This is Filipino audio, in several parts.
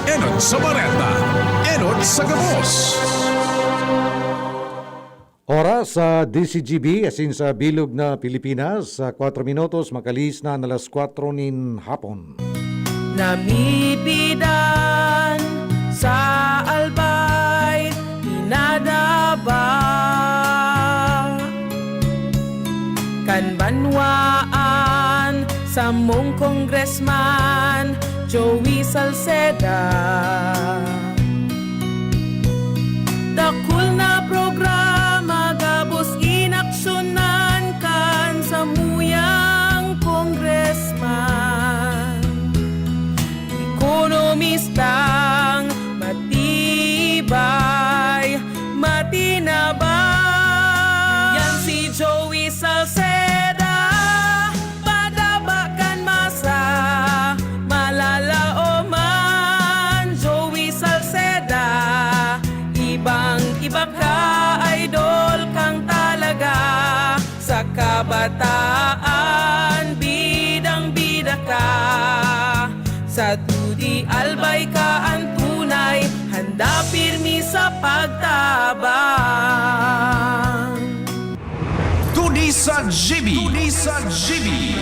Enod sa Bareta, Enod sa Gabos. Oras sa DCGB, asin sa bilog na Pilipinas, sa 4 minutos makalis na alas 4 nin hapon. Namibidan sa albay, inadaba kan banwaan sa mong congressman Joey Salceda. Dakul na programa gabos inaksyonan kan sa muyang congressman. Ekonomistang matibay, matinabay. Yan si Joey Salceda, padabakan masa, malalaoman. Joey Salceda, ibang-iba ka, idol kang talaga. Sa kabataan, bidang-bida ka. Sa tudi albay ka ang tunay, handa pirmi sa pagtabang. Tudi sa GB.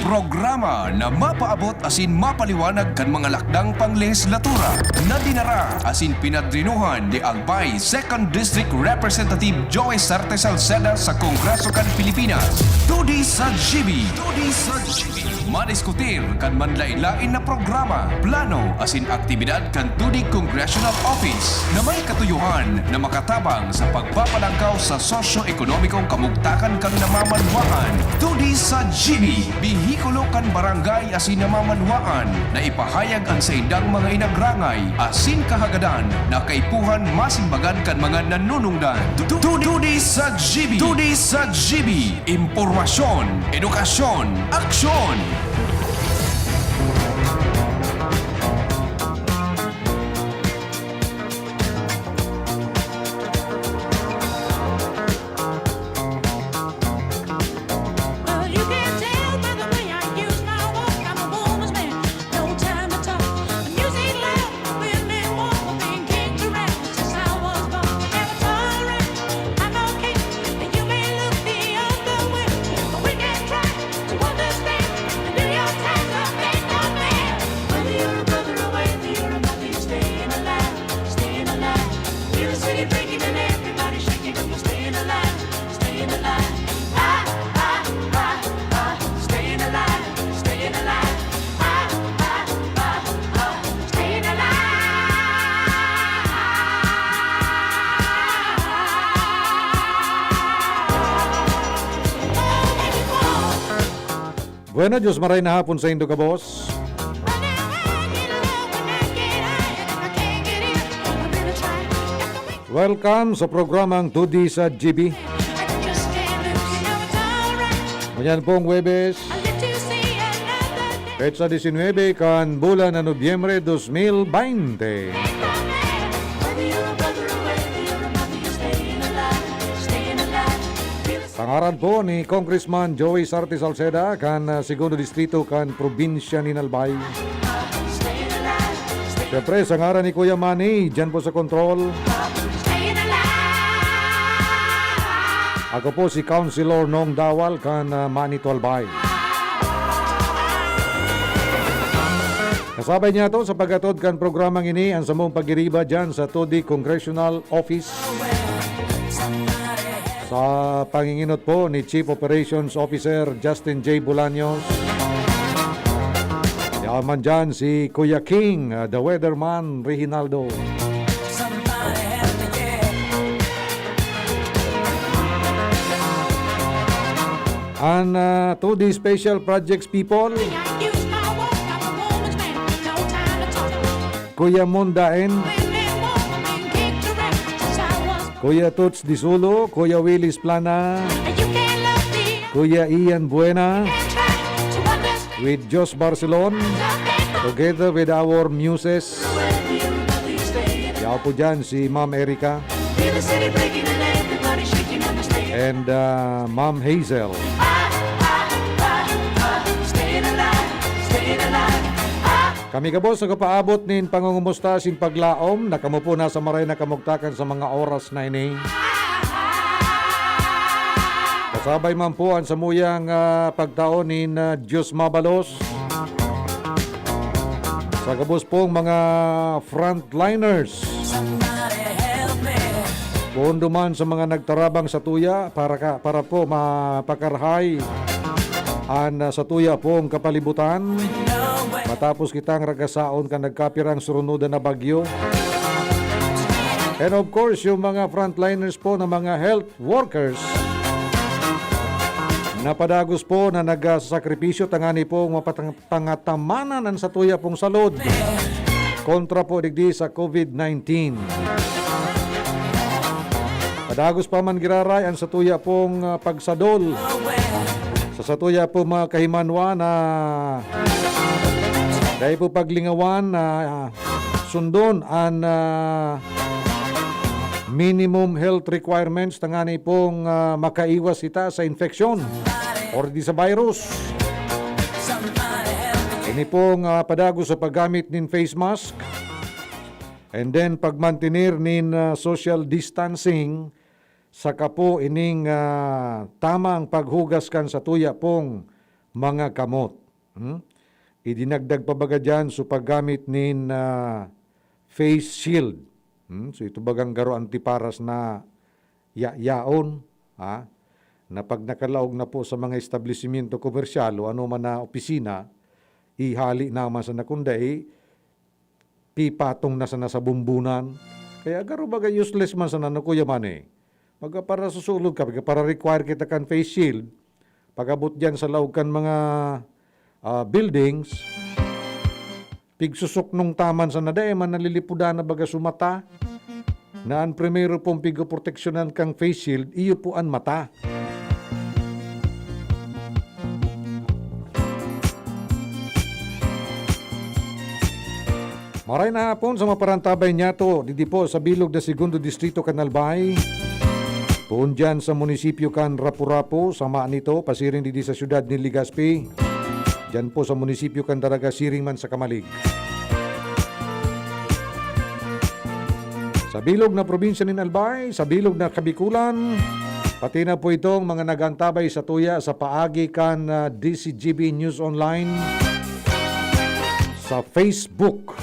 Programa na mapaabot asin mapaliwanag kan mga lakdang panglehislatura na dinara asin pinadrinuhan ni Albay 2nd District Representative Joey Sarte Salceda sa Kongreso kan Pilipinas. Tudi sa GB. Madiskutir kan manlain-lain na programa, plano asin aktibidad kan tudi Congressional Office na may katuyuhan na makatabang sa pagpapalangkaw sa sosyo-ekonomikong kamugtakan kan namamanwaan. Tudi sa GB, bihikulo kan barangay asin namamanwaan na ipahayag ang sa indang mga inagrangay asin kahagadan na kaipuhan masimbagan kan mga nanunungdan. Tudi sa GB. Impormasyon, edukasyon, aksyon. Bueno, Diyos maray na hapon sa Indo ka, boss. Welcome sa programang 2D sa GB. Ngayon pong Webes, petsa 19 kan bulan na Nobyembre 2020. Pangaran po ni Congressman Joey Sarte Salceda kan segundo distrito kan probinsya ni Albay. Siyempre, sa ngaran ni Kuya Manny, dyan po sa control. Ako po si Councilor Nong Dawal kan Manito Albay. Kasabay niya to sa pagkatod kan programang ini ang samong pagiriba dyan sa Tudi Congressional Office. Sa panginginot po ni Chief Operations Officer Justin J. Bolaños. Yaman dyan si Kuya King, the Weatherman Reginaldo. And to the special projects people, Kuya Mundaen, Kuya Tuts Disulo, Kuya Willis Plana, Kuya Ian Buena, with Jos Barcelon, together with our muses. Yaw po dyan si Ma'am Erica and Ma'am Hazel. Kami kabos sa kapaabot nin pangungumusta sin paglaom, nakamo po na sa maray na kamugtakan sa mga oras na ini. Kasabay man po ang samuyang pagtaon ni Diyos Mabalos. Sa kabos pong mga frontliners. Kung duman sa mga nagtarabang sa tuya para po mapakarhay ang sa tuya pong kapalibutan. Matapos kitang ragasaon ka nagkapirang surunudan na bagyo. And of course, yung mga frontliners po na mga health workers napadagos po na nagsakripisyo tangani po pangatamanan ang sa tuya pong salud kontra po digdi sa COVID-19. Padagos pa man giraray ang sa tuya pong pagsadol sa tuya po mga kahimanwa na dahil po paglingawan na sundon ang minimum health requirements tangani pong makaiwas kita sa infeksyon or di sa virus. Ini pong padagos sa paggamit nin face mask and then pagmantinir nin social distancing saka po ining tamang paghugas kan sa tuya pong mga kamot. Idinagdag pa baga dyan so paggamit nin face shield. So ito bagang garo antiparas na yaon na pag nakalaog na po sa mga establishmento komersyal o ano man na opisina, ihali naman sa nakunday, pipatong na sa nasa bumbunan. Kaya garo baga useless man sa nanukuya man eh. Pagka para susulog ka, para require kita kan face shield, pagabot dyan sa laog kan mga buildings, pigsusok nung taman sa naday, man nalilipudan na baga sumata, na ang primero pong pigoproteksyonan kang face shield, iyo po ang mata. Maray na hapon sa maparantabay niya to, didi po sa bilog na Segundo Distrito Canalbay, poon dyan sa munisipyo kan Rapu-Rapu, samaan nito, pasirin didi sa syudad ni Legazpi, dyan po sa munisipyo kan Daraga Siring man sa Kamalig. Sa bilog na probinsya ni Albay, sa bilog na Kabikulan, pati na po itong mga nagantabay sa tuya sa paagi kan DCGB News Online sa Facebook.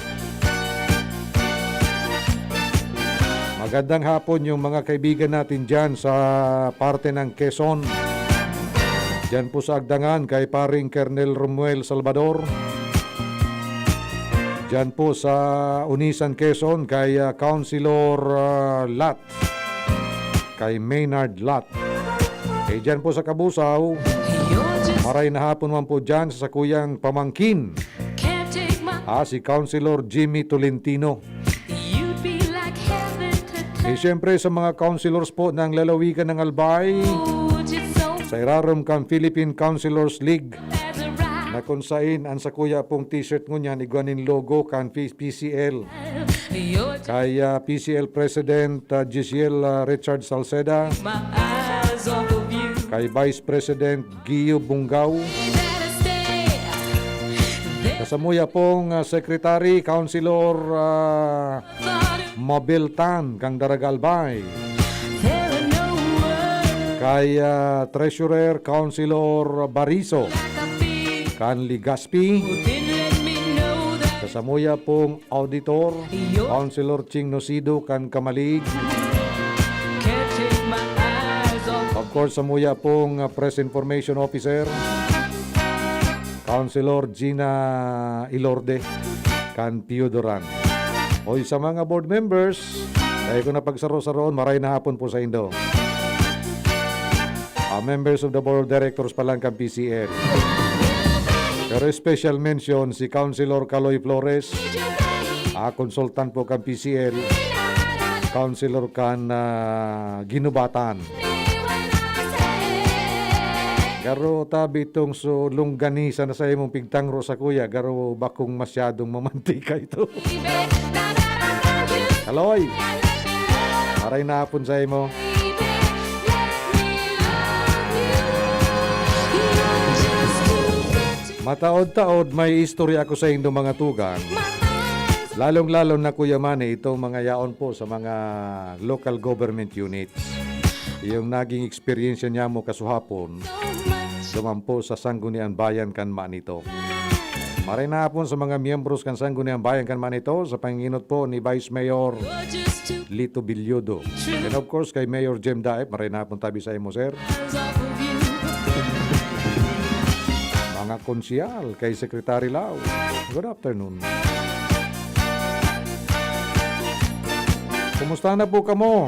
Magandang hapon yung mga kaibigan natin dyan sa parte ng Quezon. Dyan po sa Agdangan kay paring Colonel Romuel Salvador. Dyan po sa Unisan Quezon kay Councilor Lat. Kay Maynard Lat. Kay dyan po sa Kabusaw, maray na hapon man po dyan sa sakuyang pamangkin. Si Councilor Jimmy Tolentino. Siyempre sa mga councilors po ng lalawigan ng Albay, sa irarom kang Philippine Councilors League, na kung saan ang sakuya pong t-shirt ngunyan, iguanin logo kan PCL. Kay PCL President Giselle Richard Salceda, kay Vice President Gio Bungaw, kasamuya pong Secretary Councilor Mobiltan kang Daragalbay, kay Treasurer Councilor Bariso kan Legazpi, kasamuya pong Auditor Councilor Ching Nocido kan Kamalig, of course samuya pong Press Information Officer Councilor Gina Ilorde kan Piodoran. Hoy sa mga board members, kaya ko na pagsaro-saroon, maray na hapon po sa Indo. Members of the Board of Directors pa lang kang PCL. Pero special mention si Councilor Caloy Flores, consultant po kang PCL, Councilor kan Ginubatan. Garo tabi itong sulungganisa na sa imong pigtangro sa kuya, garo bakong masyadong mamantika ito. Kaloy, maray na hapon sa imo. Mataod-taod may istorya ako sa inyong mga tugang. Lalong-lalo na Kuya Manny, itong mga yaon po sa mga local government units. Yung naging experience niya mo kasuhapon, dumampo sa Sangguniang Bayan kan manito. Maray na hapon sa mga miyembros kan Sangguniang Bayan kan manito sa panginginot po ni Vice Mayor Lito Bilyodo. And of course kay Mayor Jem Daep, maray na hapon tabi sa imo, sir. Mga konsyal kay Secretary Lau. Good afternoon. Kumusta na po kamo?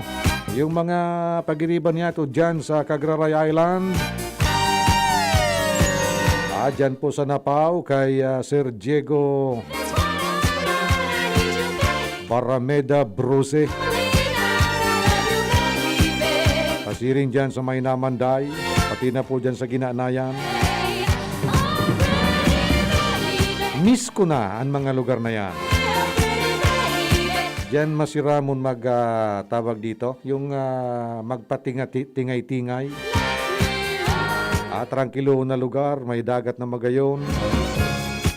Yung mga pagiriban niya to dyan sa Cagraray Island. Dyan po sa Napao kay Sir Diego Barameda Brose. Pasiring dyan sa Maynamanday. Pati na po dyan sa Ginanayan. Miss ko na ang mga lugar na yan. Diyan masiramon tawag dito, yung magpatingay-tingay. Tranquilo na lugar, may dagat na magayon,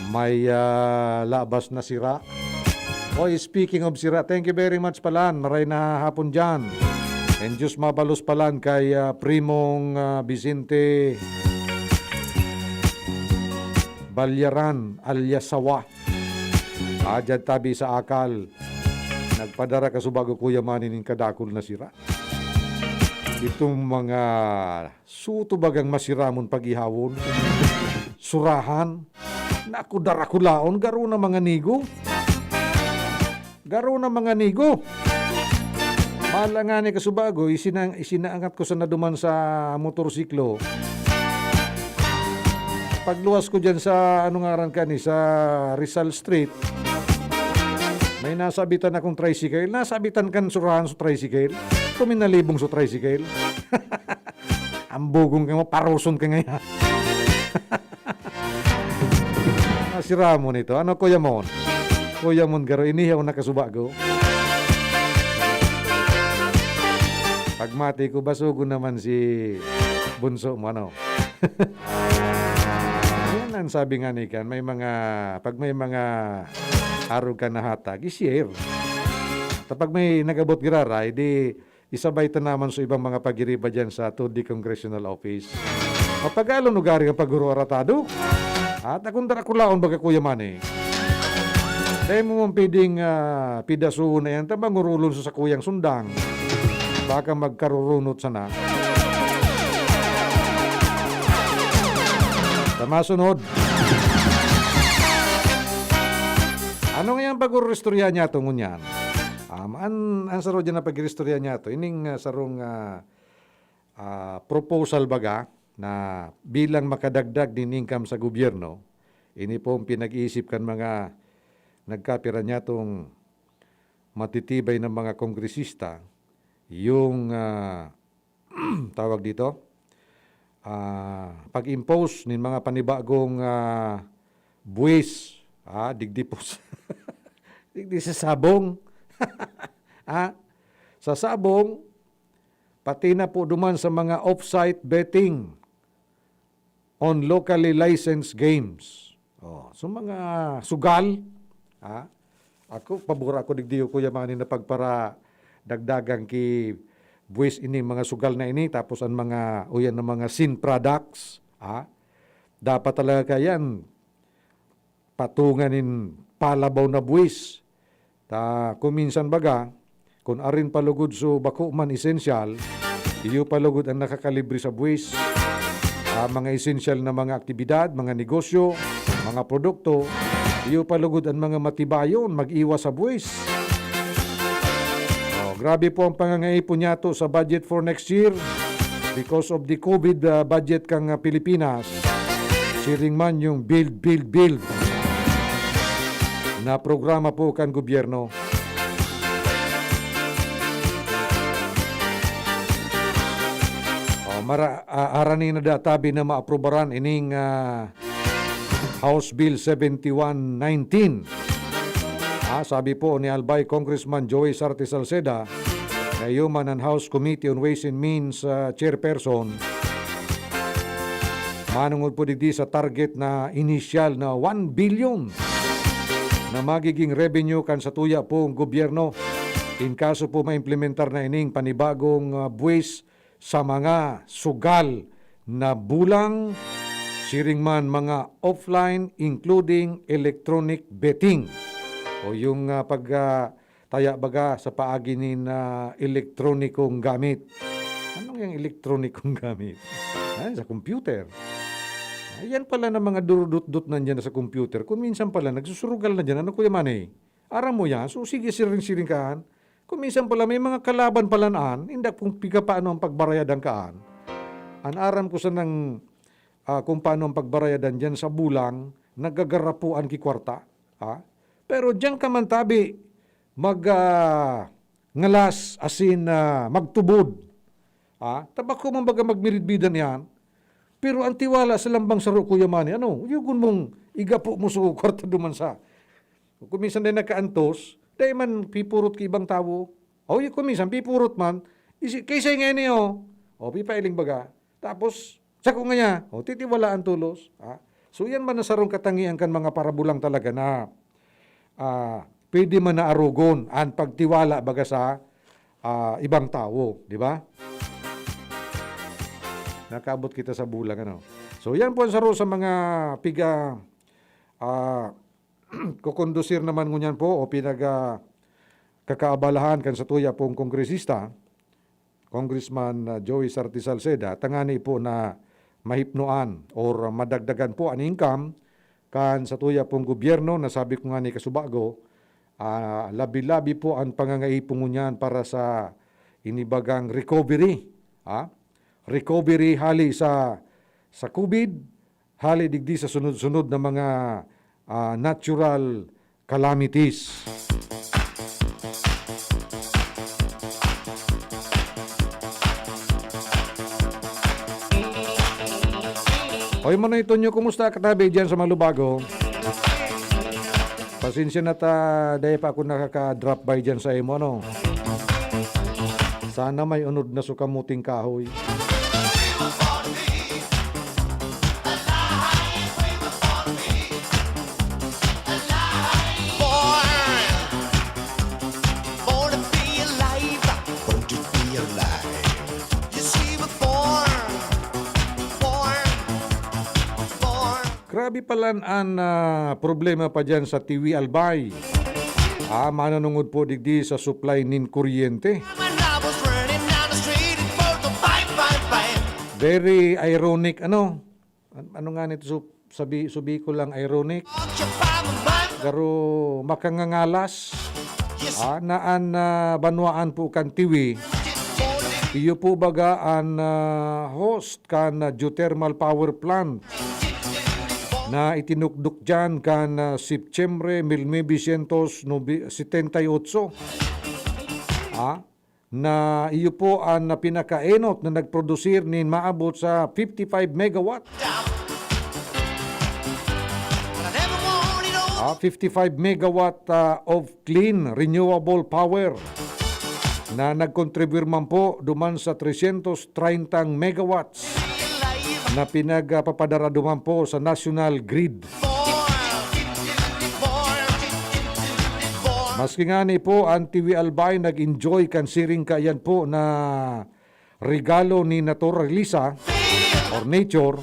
may labas na sira. Oy, speaking of sira, thank you very much palan, maray na hapon dyan. And Diyos mabalos palan kay Primong Vicente Balyaran Alyasawa. Dyan tabi sa akal. Nagpadara ka subago Kuya Manny ning kadakol na sira. Itong mga sutubagang masiramon paghihawon, surahan, naku darakulaon, garo na mga nigo. Garo na mga nigo. Malangani ka subago, isinaangat ko sa naduman sa motorsiklo. Pagluwas ko dyan sa, sa Rizal Street, may nasabitan akong tricycle. Nasabitan kan surahan sa tricycle. Kuminalibong sa tricycle. Ambugong ka mo, paruson ka ngayon. Nasira mo nito. Ano Kuya Mon? Kuya Mon garo, inihaw na kasubago. Pagmati ko, basugo naman si bunso mo, ano? Yan ang sabi nga ni Kan, pag may mga arog ka na hatag, i-share. Kapag may nagabot girara, di isabay ta naman sa ibang mga pagiriba dyan sa 2D Congressional Office. Mapag-alon nugari ang pag-uruaratado. At akong darakulaon baga Kuya Manny. Dahil mo mong pwedeng pidasuhon na yan, tabang urulon sa kuyang sundang. Baka magkarurunot sana. Tama sunod. Ano nga yung pag-uristorya niya ito ngunyan? Ang saro dyan na pag-uristorya niya ito, ining sarong proposal baga na bilang makadagdag din income sa gobyerno, ini po ang pinag-iisip kan mga nagkapira niya itong matitibay ng mga kongresista, yung tawag dito, pag-impose ng mga panibagong buwis, digdi po digdi sa sabong. Sa sabong, pati na po duman sa mga off-site betting on locally licensed games. So mga sugal, ako, pabor ako digdi Kuya Manny na pagpara dagdagang ki buwis ini mga sugal na ini, tapos ang mga uyan ng mga sin products, dapat talaga yan patunganin palabaw na buwis. Kuminsan baga, kung arin palugod so bako man esensyal, iyo palugod ang nakakalibre sa buwis. Mga esensyal na mga aktibidad, mga negosyo, mga produkto, iyo palugod ang mga matibayon, mag-iwas sa buwis. Grabe po ang pangangaipon niya to sa budget for next year because of the COVID budget kang Pilipinas. Siring man yung build na programa po kan gobyerno. Arani na databi na maaprobaran ining House Bill 7119. Sabi po ni Albay Congressman Joey Sarte Salceda, na Human and House Committee on Ways and Means Chairperson, Manungod po digdi sa target na initial na 1 billion na magiging revenue kan sa tuya pong gobyerno in kaso po maimplementar na ining panibagong buwis sa mga sugal na bulang siring man mga offline including electronic betting o yung taya baga sa paagi ni na elektronikong gamit. Anong yung elektronikong gamit? Ay, sa computer. Ayan pala na mga durudut-dut nandyan sa computer. Kung minsan pala, nagsusurugal na dyan. Ano Kuya Manny? Aram mo yan. So sige, siring-siring kaan. Kung minsan pala, may mga kalaban pala naan. Hindi kung piga paano ang pagbarayadan kaan. Ang aram ko sa nang kung paano ang pagbarayadan dyan sa bulang, nagagarapuan ki kwarta. Ha? Pero dyan ka man tabi, ngalas asin magtubod. Ha? Tabako man baga magmiridbidan yan. Pero ang tiwala sa lambang saro, Kuya Manny, yugon mong igapo mo sa kwarta duman sa. Kung minsan din nakaantos, dahil man pipurot ki ibang tao. O kung minsan pipurot man, kaysa nga niyo, pipailing baga. Tapos, sako nga niya, titiwalaan tulos. Ha? So yan man nasarong katangian kan mga parabulang talaga na pwede man na arugon ang pagtiwala baga sa ibang tao. Di ba? Nakaabot kita sa bulang. So yan po ang saro sa mga piga kukondusir naman ngunyan po o kakaabalahan kan sa tuya pong kongresista, Congressman Joey Sarti Salceda, tangani po na mahipnoan or madagdagan po ang income kan sa tuya pong gobyerno na sabi ko nga ni Kasubago, labi-labi po ang pangangaipong ngunyan para sa inibagang recovery. Recovery hali sa COVID, hali digdi sa sunod-sunod na mga natural calamities. Oy mo na ito nyo, kumusta katabi dyan sa Malubago? Pasensya na dahil pa ako nakaka-drop by dyan sa imo, Sana may unod na sukamuting kahoy. Grabe pala ang problema pa dyan sa TV Albay. Mananungod po digdi sa supply nin kuryente. Very ironic, Ano nga nito, sabi ko lang ironic. Garo makangangalas. Naan banwaan po kan TV. Iyo po baga ang host kan geothermal power plant na itinukduk dyan kan Septembre 1978. Na iyo po ang pinakaenot na nagprodusir nin maabot sa 55 megawatt. 55 megawatt of clean renewable power na nagkontribute man po duman sa 330 megawatts na pinagpapadara duman po sa national grid. Maski nga ni po ang TV Albay nag-enjoy kansiring kayan po na regalo ni naturalisa or nature.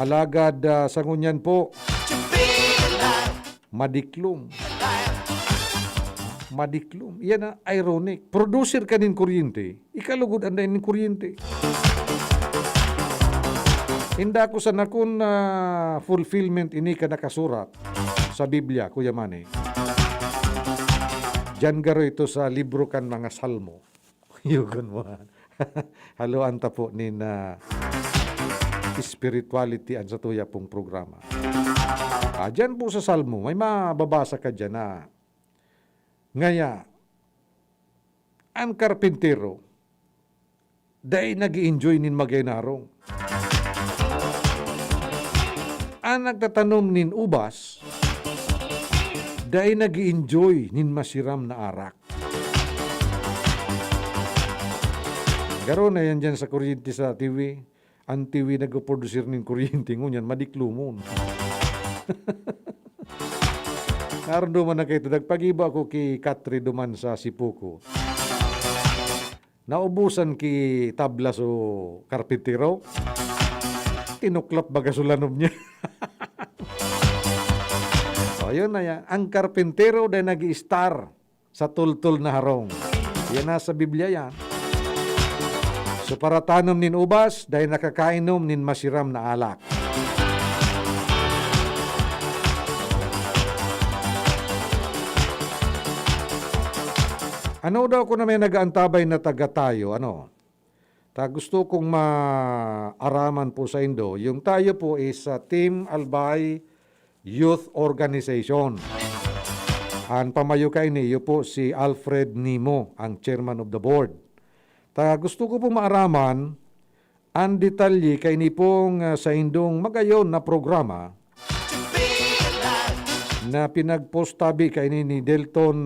Alagad sa ngunyan po madiklum. Yan na ironic. Producer ka nin kuryente, ikalugod anday nin kuryente. Hinda ko sa nakun fulfillment ini ka nakasurat sa Biblia, Kuya Manny. Diyan garo ito sa libro kan mga salmo. Yugon mo. Haluan ta po ni na spirituality ang sa tuya pong programa. Diyan po sa salmo, may mababasa ka dyan na ngaya, ang karpintero, dahil nag-i-enjoy nin magaynarong. Ang nagtatanom nin ubas, dahil nag-i-enjoy nin masiram na arak. Garo na yan dyan sa kuryente sa TV. antiwi nagpo-producer nin kuryente ngunyan madiklumon. Naroon duman na kayo nagpagiba ko ki Katri duman sa Sipuko. Naubusan ki tabla so karpintero. Tinuklap baga sulanom niya. So yun na yan. Ang karpintero dahil nag-i-star sa tultul na harong. Yan nasa Biblia yan. So para tanom nin ubas dahil nakakainom nin masiram na alak. Ano daw ko na may nag-aantabay na taga tayo? Ano? Gusto kong maaraman po sa Indo. Yung tayo po is Team Albay Youth Organization. Ang pamayo kay niyo po si Alfred Nimo, ang chairman of the board. Gusto ko po maaraman ang detalye kay ni pong sa Indong magayon na programa na pinagpostabi kay ni Delton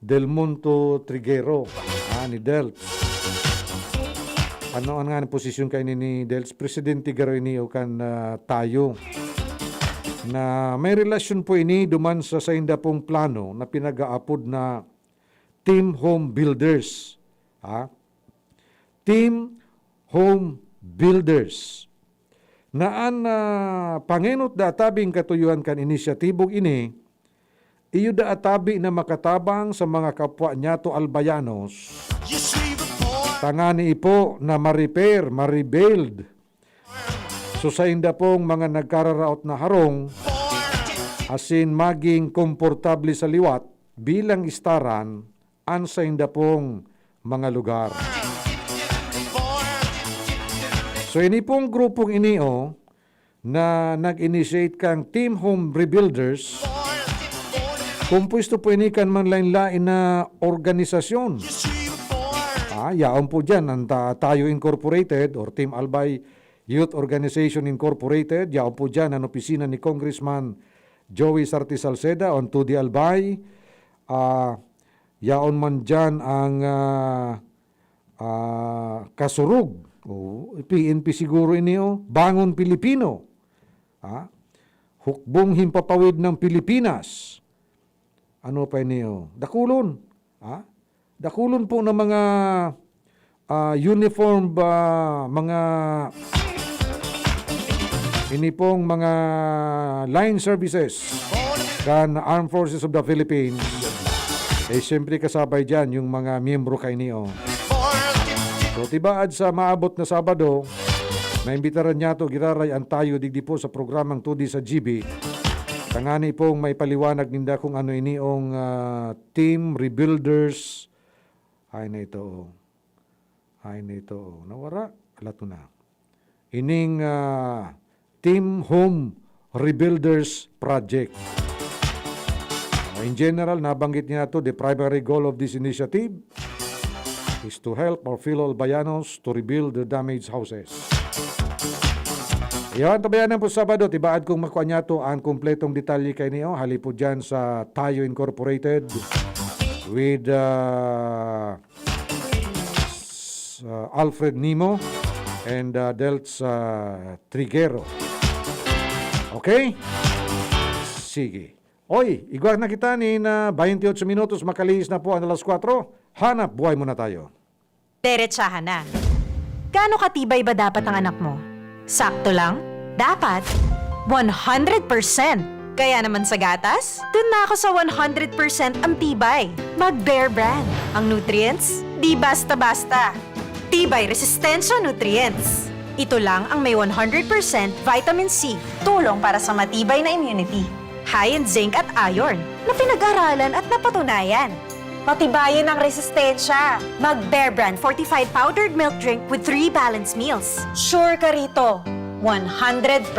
Del Monto Triguero, ni Delts. Ano ang nga posisyon kay ni Delts? Presidente garo ini o kan tayo. Na may relasyon po ini duman sa inda pong plano na pinag-aapod na Team Home Builders. Team Home Builders. Naan pangenot da tabing katuyuan kan inisyatibong ini, iyo da atabi na makatabang sa mga kapwa niya to albayanos. Tangani ipo na ma-repair, ma-rebuild. So sa inda pong mga nagkararaot na harong, asin maging komportable sa liwat bilang istaran an sa inda pong mga lugar. So ini pong grupong inio na nag-initiate kang Team Home Rebuilders, kumpuesto po ini kan man lain-lain na organisasyon. Yaon po dyan ang Tayo Incorporated or Team Albay Youth Organization Incorporated. Yaon po dyan ang opisina ni Congressman Joey Sarti Salceda on Tudi Albay. Yaon man dyan ang Kasurug. PNP siguro ini Bangon Pilipino. Hukbong Himpapawid ng Pilipinas. Ano pa ini Dakulon. Dakulon po ng mga uniform mga ini pong mga line services kan Armed Forces of the Philippines. Siyempre kasabay dyan yung mga miyembro kay niyo. So tibaad sa maabot na Sabado, naimbitaran niya to giraray ang tayo digdi po sa programang Tudi sa GB. Tangani pong may paliwanag ninda kung ano iniong Team Rebuilders. Ay na ito. Nawara. Alato na. Ining Team Home Rebuilders Project. In general, nabanggit niya ito, the primary goal of this initiative is to help our fellow Albayanos to rebuild the damaged houses. Ayan, tabayanan po Sabado, tibaad kong makuha niya ito ang kumpletong detalye kay niyo. Hali po dyan sa Tayo Incorporated with Alfred Nimo and Delts Triguero. Okay? Sige. Oy, igwag na kita ni na 28 minutos, makalihis na po ang alas 4. Hanap buhay muna tayo. Diretsahan na. Gaano katibay ba dapat ang anak mo? Sakto lang? Dapat 100%. Kaya naman sa gatas, dun na ako sa 100% ang tibay. Mag-Bear Brand. Ang nutrients, di basta-basta. Tibay Resistensya Nutrients. Ito lang ang may 100% vitamin C, tulong para sa matibay na immunity. High in zinc at iron, na pinag-aralan at napatunayan. Patibayin ang resistensya. Mag-Bear Brand Fortified Powdered Milk Drink with 3 balanced meals. Sure ka rito, 100%.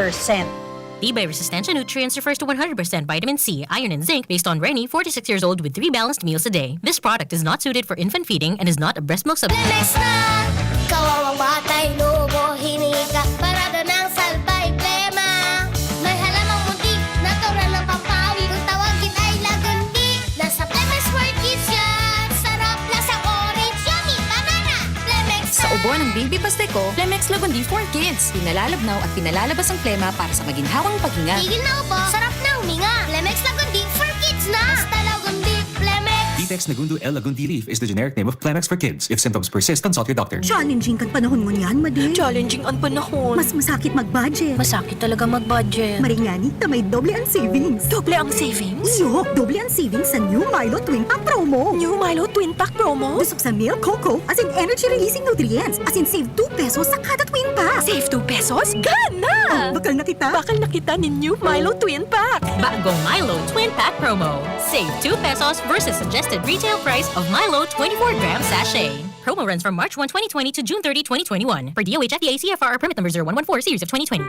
Tibay Resistensya Nutrients refers to 100% vitamin C, iron, and zinc based on Rennie, 46 years old with 3 balanced meals a day. This product is not suited for infant feeding and is not a breast milk supplement. Lemes na! Kawawang batay, lubo, hinika, parada ng salbay, plema. May halamang muntik, natural ng pampawi, kung tawagin ay lagundi. Nasa Plemex World Kids yan, sarap lasang orange, yummy, banana, Plemex na! Sa ubo paggawa ng Baby Pasteco, Plemex Lagundi for Kids. Pinalalabnaw at pinalalabas ang plema para sa maginhawang paghinga. Tigil na upo, sarap na huminga. Plemex Lagundi for kids na. Basta Lagundi, Plemex. Vitex Nagundu L. Lagundi Leaf is the generic name of Plemex for kids. If symptoms persist, consult your doctor. Challenging kang panahon mo niyan, Madel. Challenging ang panahon. Mas masakit mag-budget. Masakit talaga mag-budget. Maringani na may doble ang savings. Doble ang savings? Iyo, doble ang savings sa New Milo Twin Pack Promo. New Milo Twin Pack Promo? Busog sa milk, cocoa, as in energy-releasing nutrients. As in save 2 pesos sa kada twin pack. Save 2 pesos? Gana! Bakal na kita. Bakal nakita ni New Milo Twin Pack. Bagong Milo Twin Pack Promo. Save 2 pesos versus suggested retail price of Milo 24-gram sachet. Promo runs from March 1, 2020 to June 30, 2021. Per DOH FDA CFR permit number 0114 series of 2020.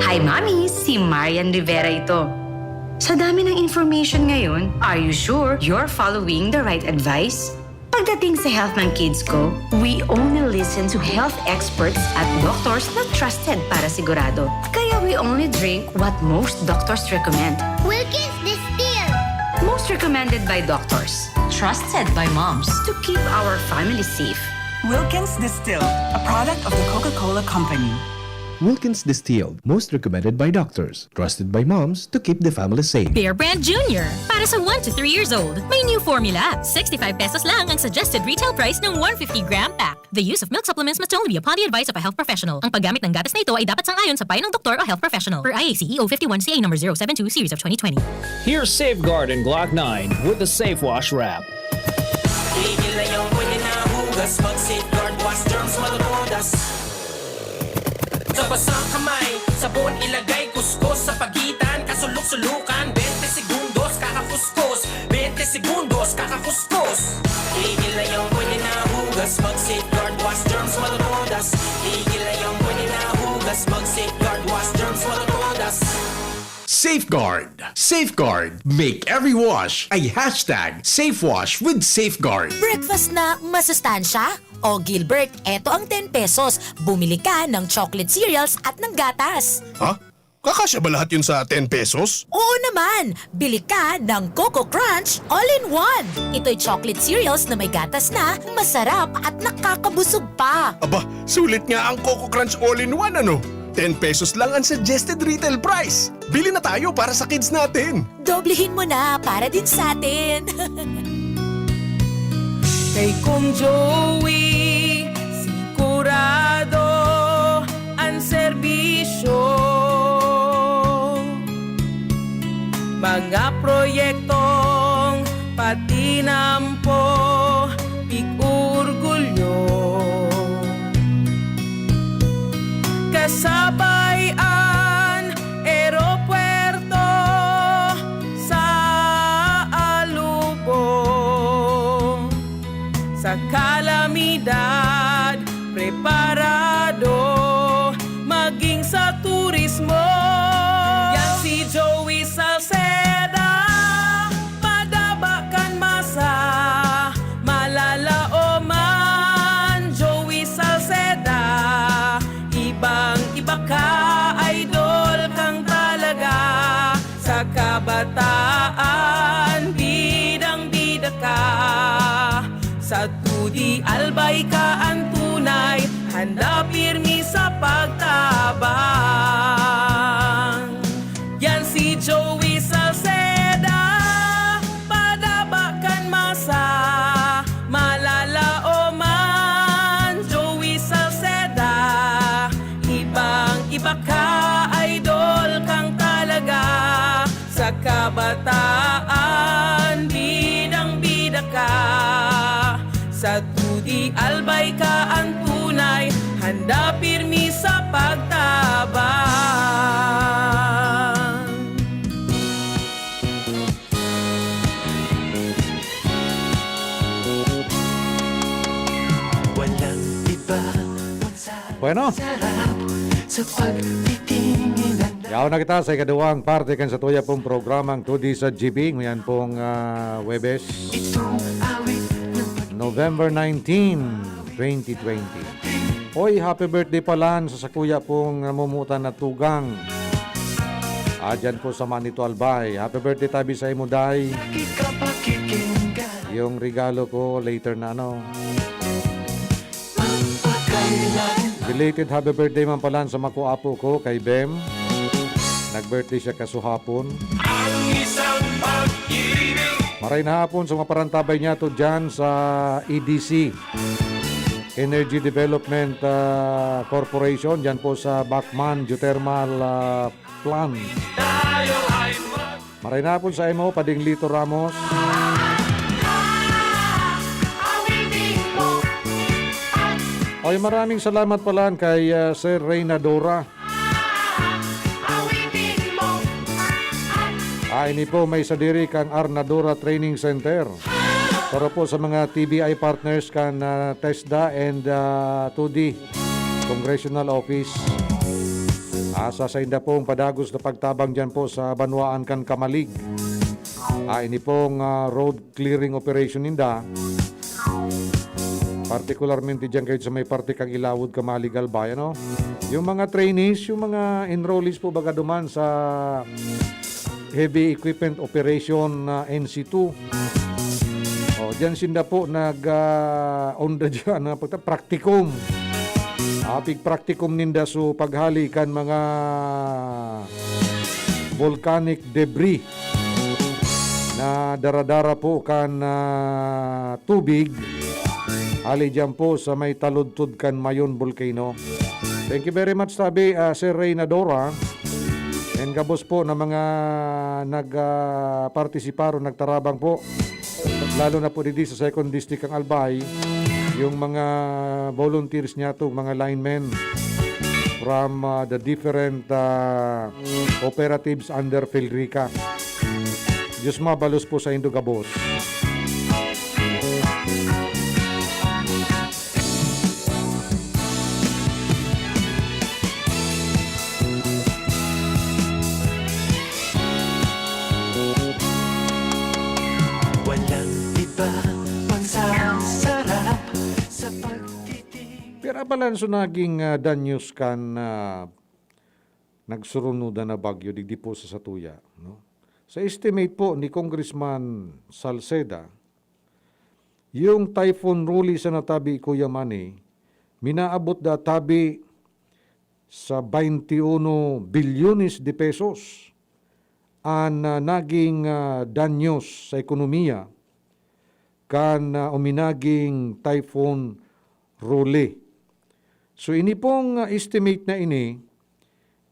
Hi, Mami! Si Marian Rivera ito. Sa dami ng information ngayon, are you sure you're following the right advice? Pagdating sa health ng kids ko, we only listen to health experts at doctors na trusted para sigurado. Kaya we only drink what most doctors recommend. Wilkins Distill. Most recommended by doctors. Trusted by moms to keep our family safe. Wilkins Distilled, a product of the Coca-Cola Company. Wilkins Distilled, most recommended by doctors, trusted by moms to keep the family safe. Bear Brand Junior. Para sa 1 to 3 years old, may new formula. 65 pesos lang ang suggested retail price ng 150-gram pack. The use of milk supplements must only be upon the advice of a health professional. Ang paggamit ng gatas na ito ay dapat sangayon sa payo ng doktor o health professional. Per IACEO 51CA number 072 series of 2020. Here's Safeguard in Glock 9 with the Safe Wash Wrap. Tigil na yung pwede na hugas. Mag-safeguard, wash germs, malutodas. Sa basang kamay, sabon ilagay, kuskus sa pagitan, kasulok-sulukan, 20 segundos, kakakuskus, 20 segundos, kakakuskus. Tigil na yung pwede na hugas. Mag-safeguard, wash germs, malutodas. Tigil na yung pwede na hugas. Mag-safeguard, wash germs, malutodas. Safeguard. Safeguard. Make every wash a hashtag SafeWash with Safeguard. Breakfast na masustansya? O Gilbert, eto ang 10 pesos. Bumili ka ng chocolate cereals at ng gatas. Ha? Kakasya ba lahat yun sa 10 pesos? Oo naman! Bili ka ng Coco Crunch All-in-One! Ito'y chocolate cereals na may gatas na, masarap at nakakabusog pa. Aba, sulit nga ang Coco Crunch All-in-One ano? 10 pesos lang ang suggested retail price. Bili na tayo para sa kids natin. Doblehin mo na para din sa atin. Kay Kong Joey, sigurado ang serbisyo. Mga proyektong patinampo, pig-urgulyo. Kasabayan, aeropuerto sa alubong. Sa kalamidad, preparado, maging sa turismo. Yan si Joey Salceda, madabakan masa, malala o man. Joey Salceda, ibang-iba ka, idol kang talaga. Sa kabataan, bidang-bida ka. Sa tudi albay ka ang tunay, handa pirmi sa pagtabang. Yan si Joey Salceda, padabakan masa, malala o man. Joey Salceda, ibang-iba ka, idol kang talaga. Sa kabataan, bidang-bida ka. Sa tudi albay ka ang tunay, handa pirmi sa pagtabang. Walang iba Bueno, sa pagtitingin. yaw na kita sa ikaduwang parte kan sa tuya pong programang 2D sa GB. Ngayon pong Webes, November 19, 2020. Hoy, happy birthday pala sa kuya pong namumutan na tugang. Dyan po sa Manito Albay. Happy birthday tabi sa imo, Day. Yung regalo ko later na ano. Belated happy birthday man pala sa makuapo ko kay Bem. Nag-birthday siya kasuhapon. Maray na hapon sa mga parantabay niya to dyan sa EDC, Energy Development Corporation, dyan po sa Bacman Geothermal Plant. Maray na hapon sa imo, Pading Lito Ramos. Ay, maraming salamat pala kay Sir Reyna Dora. Ini po may sadiri kan Arnadora Training Center. Para po sa mga TBI partners kan TESDA and 2D Congressional Office. Asa sa inda pong padagos na pagtabang dyan po sa Banwaan kan Kamalig. Ini pong road clearing operation ninda. Particularmente dyan kayo sa may parte kang Ilawod, Kamalig, Albay, ano? Yung mga trainees, yung mga enrollees po baga duman sa Heavy Equipment Operation NC2. Dyan sinda po nag-onda dyan, practicum. Pig-practicum ninda so paghalikan mga volcanic debris na daradara po kan tubig. Ali dyan po sa may taludtod kan Mayon Volcano. Thank you very much, sabi Sir Reyna Dora. And kabos po na mga nag-partisiparo, nagtarabang po. Lalo na po dito sa 2nd District ang Albay. Yung mga volunteers niya to, mga linemen from the different operatives under Philrica. Diyos mabalos po sa Indo kabos. Pero balanso naging danyos kan nagsurunudan na bagyo digdi po sa Satuya. No? Sa estimate po ni Congressman Salceda, yung typhoon Ruli sa natabi Kuya Manny, minaabot da tabi sa 21 bilyones de pesos ang naging danyos sa ekonomiya kan uminaging typhoon Ruli. So ini pong estimate na ini,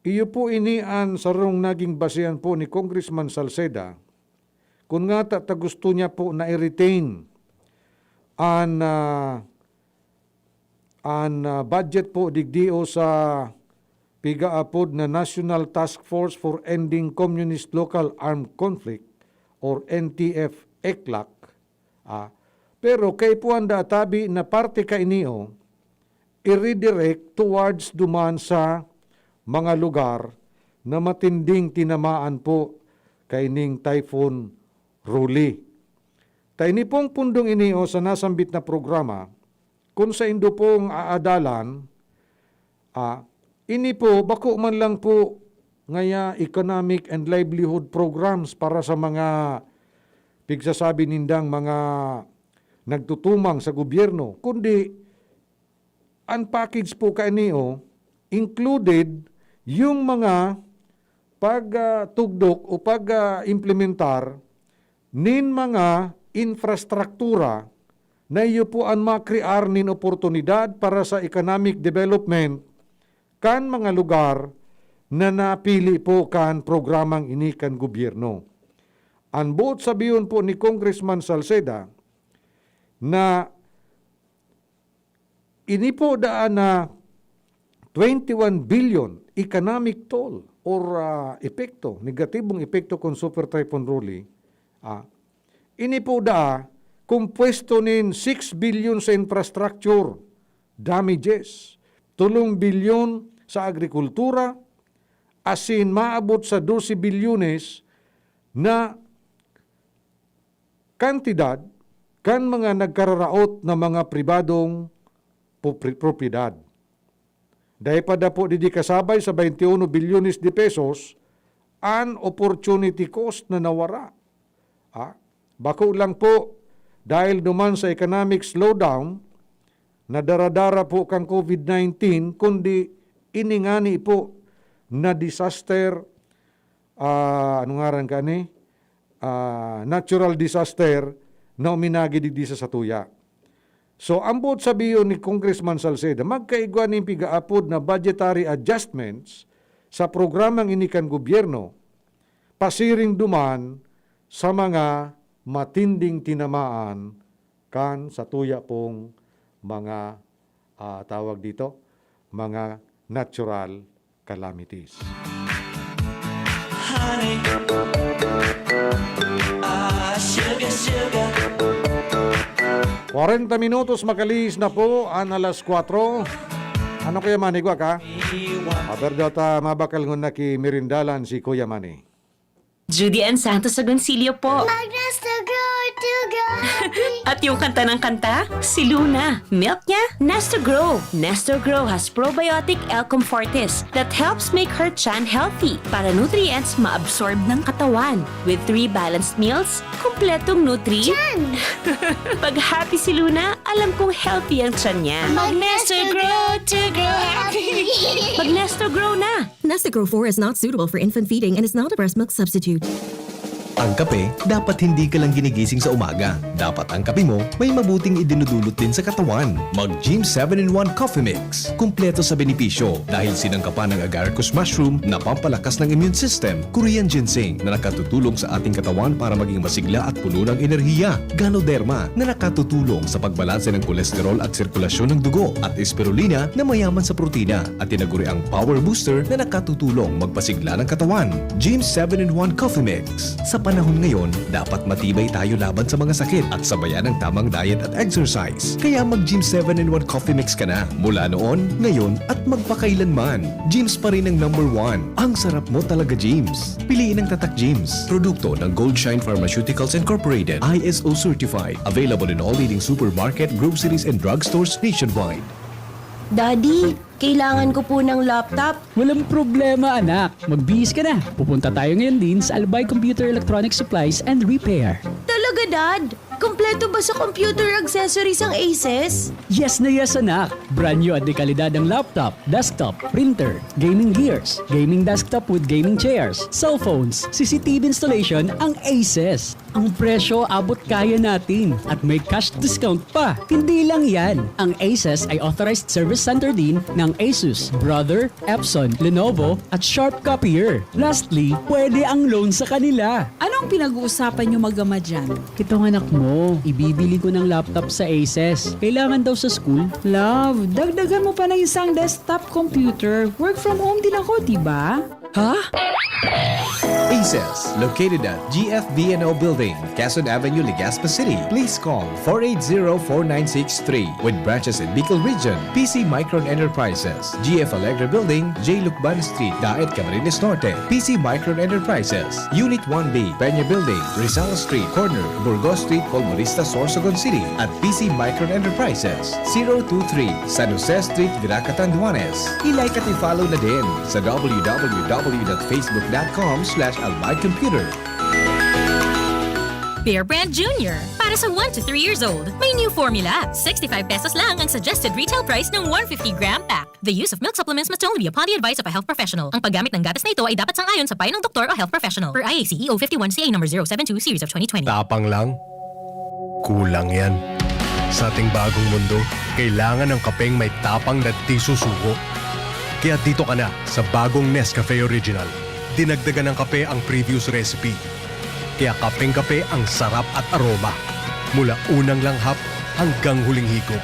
iyo po ini ang sarong naging basehan po ni Congressman Salceda kung nga gusto niya po na i-retain ang budget po digdio sa pigaapod na National Task Force for Ending Communist Local Armed Conflict or NTF-ECLAC. Pero kay po ang tabi na parte ka iniyo, i-redirect towards duman sa mga lugar na matinding tinamaan po kay ning Typhoon Ruli. Ini pong pundong iniyo sa nasambit na programa, kung sa indo pong aadalan, ini po, bako man lang po ngaya economic and livelihood programs para sa mga pigsasabi nindang mga nagtutumang sa gobyerno, kundi ang package po kainiyo included yung mga pagtugdok o pag-implementar nin mga infrastruktura na iyo po ang makrear nin oportunidad para sa economic development kan mga lugar na napili po kan programang ini kan gobyerno. Ang buot sabiyon po ni Congressman Salceda na ini po daan na 21 billion economic toll or epekto, negatibong epekto kung Super Typhoon Ruli. Ini po kung pwesto nin 6 billion sa infrastructure damages, 3 billion sa agrikultura, asin maabot sa 12 bilyones na kantidad kan mga nagkararaot na mga pribadong propiedad. Dahil pada po di kasabay sa 21 bilyones de pesos an opportunity cost na nawara. Bako lang po dahil duman sa economic slowdown na daradara po kang COVID-19, kundi iningani po na disaster, natural disaster na uminagi di sa tuya. So, ambot sabiyon ni Congressman Salceda, magkaigwa ni pigaapod na budgetary adjustments sa programang inikan gobyerno, pasiring duman sa mga matinding tinamaan kan sa tuya pong mga tawag dito, mga natural calamities. Honey, sugar, sugar. 40 minutos makalis na po, alas 4. Ano Kuya Manny, gwa ka? Aberdota, mabakal ngun na ki mirindalan si Kuya Manny. Judy Ann Santos Agoncillo po. Magnus to grow to go happy. At yung kanta ng kanta, si Luna. Milk niya, Nestor Grow. Nestor Grow has probiotic L-Com Fortis that helps make her chan healthy para nutrients ma-absorb ng katawan. With 3 balanced meals, kumpletong nutri. Chan! Pag happy si Luna, alam kong healthy ang chan niya. Mag-Nestor Grow to grow happy. Mag Nestor Grow na. Nestagro 4 is not suitable for infant feeding and is not a breast milk substitute. Ang kape, dapat hindi ka lang ginigising sa umaga. Dapat ang kape mo may mabuting idinudulot din sa katawan. Mag-Gym 7-in-1 Coffee Mix. Kumpleto sa benepisyo dahil sinangkapan ng agaricus mushroom na pampalakas ng immune system, Korean ginseng na nakatutulong sa ating katawan para maging masigla at puno ng enerhiya, Ganoderma na nakatutulong sa pagbalanse ng kolesterol at sirkulasyon ng dugo, at spirulina na mayaman sa protina at tinaguri ang Power Booster na nakatutulong magpasigla ng katawan. Gym 7-in-1 Coffee Mix. Sa panahon ngayon, dapat matibay tayo laban sa mga sakit at sabayan ng tamang diet at exercise. Kaya mag-Gym 7-in-1 Coffee Mix ka na. Mula noon, ngayon, at magpakailanman. Gyms pa rin ang #1. Ang sarap mo talaga, Gyms. Piliin ang Tatak Gyms. Produkto ng Goldshine Pharmaceuticals Incorporated. ISO certified. Available in all leading supermarket, groceries, and drugstores nationwide. Daddy, kailangan ko po ng laptop. Walang problema, anak. Magbihis ka na. Pupunta tayo ngayon din sa Albay Computer Electronic Supplies and Repair. Talaga, Dad? Kompleto ba sa computer accessories ang Aces? Yes na yes, anak. Brand new at dekalidad ang laptop, desktop, printer, gaming gears, gaming desktop with gaming chairs, cellphones, CCTV installation ang Aces. Ang presyo abot kaya natin at may cash discount pa. Hindi lang yan. Ang Aces ay authorized service center din ng Asus, Brother, Epson, Lenovo at Sharp Copier. Lastly, pwede ang loan sa kanila. Anong pinag-uusapan nyo mag-ama dyan? Itong anak mo, ibibili ko ng laptop sa Aces. Kailangan daw sa school. Love, dagdagan mo pa na isang desktop computer. Work from home din ako, diba? Ha? Aces, located at GFB&O Building, Quezon Avenue, Legazpi City. Please call 480-4963 with branches in Bicol Region, PC Micron Enterprises, GF Allegra Building, J. Lucban Street, Daet, Camarines Norte, PC Micron Enterprises, Unit 1B, Peña Building, Rizal Street, Corner, Burgos Street, Colmarista, Sorsogon City, at PC Micron Enterprises, 023, San Jose Street, Viraca, Tanduanes. I-like at i-follow na din sa www.facebook.com/albaycomputer. Bear Brand Junior. Para sa 1 to 3 years old, may new formula. 65 pesos lang ang suggested retail price ng 150-gram pack. The use of milk supplements must only be upon the advice of a health professional. Ang paggamit ng gatas na ito ay dapat sang-ayon sa payo ng doktor o health professional. Per IACEO 51CA number 072 series of 2020. Tapang lang? Kulang yan. Sa ating bagong mundo, kailangan ng kapeng may tapang na di susuko. Kaya dito ka na sa bagong Nescafe Original. Dinagdagan ng kape ang previous recipe. Kaya kapeng-kape ang sarap at aroma. Mula unang langhap hanggang huling higop.